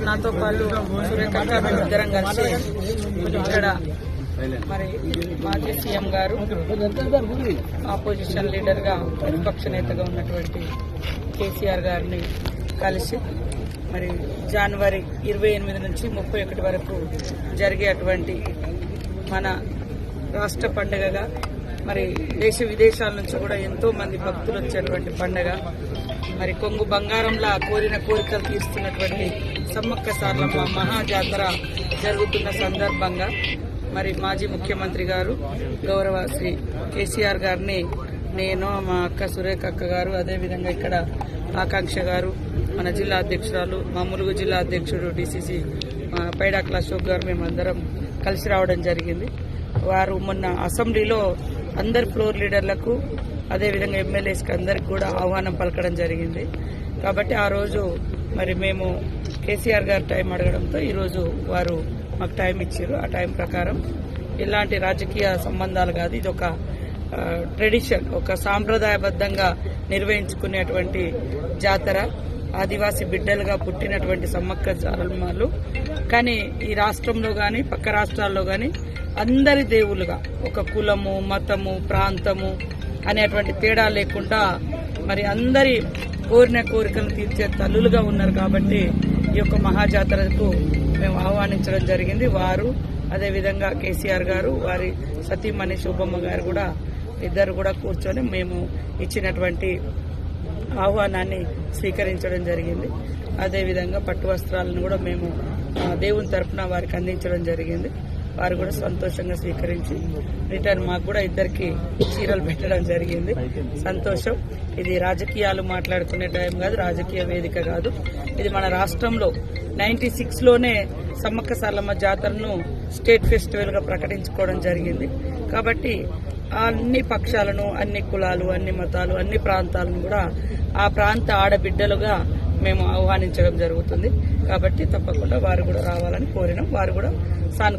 నాతో పాటు సురేఖ ఇద్దరం కలిసి ఇక్కడ మరి మాజీ సీఎం గారు ఆపోజిషన్ లీడర్ గా ప్రతిపక్ష నేతగా ఉన్నటువంటి కేసీఆర్ గారిని కలిసి మరి జనవరి 28 నుంచి 31 వరకు జరిగేటువంటి మన రాష్ట్ర పండుగగా మరి దేశ విదేశాల నుంచి కూడా ఎంతో మంది భక్తులు వచ్చేటువంటి పండుగ, మరి కొంగు బంగారంలా కోరిన కోరికలు తీరుస్తున్నటువంటి సమ్మక్క సారలమ్మ మహాజాతర జరుగుతున్న సందర్భంగా మరి మాజీ ముఖ్యమంత్రి గారు గౌరవ శ్రీ కేసీఆర్ గారిని నేను, మా అక్క సురేఖ అక్క గారు, అదేవిధంగా ఇక్కడ ఆకాంక్ష గారు, మన జిల్లా అధ్యక్షురాలు, మా ములుగు జిల్లా అధ్యక్షుడు డిసిసి పైడాకుల అశోక్ గారు మేమందరం కలిసి రావడం జరిగింది. వారు మొన్న అసెంబ్లీలో అందరు ఫ్లోర్ లీడర్లకు అదేవిధంగా ఎమ్మెల్యేస్కి అందరికి కూడా ఆహ్వానం పలకడం జరిగింది. కాబట్టి ఆ రోజు మరి మేము కేసీఆర్ గారు టైం అడగడంతో ఈరోజు వారు మాకు టైం ఇచ్చారు. ఆ టైం ప్రకారం ఇలాంటి రాజకీయ సంబంధాలు కాదు, ఇది ఒక ట్రెడిషన్, ఒక సాంప్రదాయబద్ధంగా నిర్వహించుకునేటువంటి జాతర. ఆదివాసీ బిడ్డలుగా పుట్టినటువంటి సమ్మక్క సారలమ్మలు కానీ ఈ రాష్ట్రంలో కానీ పక్క రాష్ట్రాల్లో కానీ అందరి దేవులుగా ఒక కులము, మతము, ప్రాంతము అనేటువంటి తేడా లేకుండా మరి అందరి కోరిన కోరికలు తీర్చే తల్లులుగా ఉన్నారు. కాబట్టి ఈ యొక్క మహాజాతరకు మేము ఆహ్వానించడం జరిగింది. వారు అదేవిధంగా కేసీఆర్ గారు, వారి సతీమణి శోభమ్మ గారు కూడా ఇద్దరు కూడా కూర్చొని మేము ఇచ్చినటువంటి ఆహ్వానాన్ని స్వీకరించడం జరిగింది. అదేవిధంగా పట్టు వస్త్రాలను కూడా మేము దేవుని తరఫున వారికి అందించడం జరిగింది. వారు కూడా సంతోషంగా స్వీకరించి రిటర్న్ మాకు కూడా ఇద్దరికి చీరలు పెట్టడం జరిగింది. సంతోషం. ఇది రాజకీయాలు మాట్లాడుకునే టైం కాదు, రాజకీయ వేదిక కాదు. ఇది మన రాష్ట్రంలో 96లోనే సమ్మక్క సారలమ్మ జాతరను స్టేట్ ఫెస్టివల్ గా ప్రకటించుకోవడం జరిగింది. కాబట్టి అన్ని పక్షాలను, అన్ని కులాలు, అన్ని మతాలు, అన్ని ప్రాంతాలను కూడా ఆ ప్రాంత ఆడబిడ్డలుగా మేము ఆహ్వానించడం జరుగుతుంది. కాబట్టి తప్పకుండా వారు కూడా రావాలని కోరినాం. వారు కూడా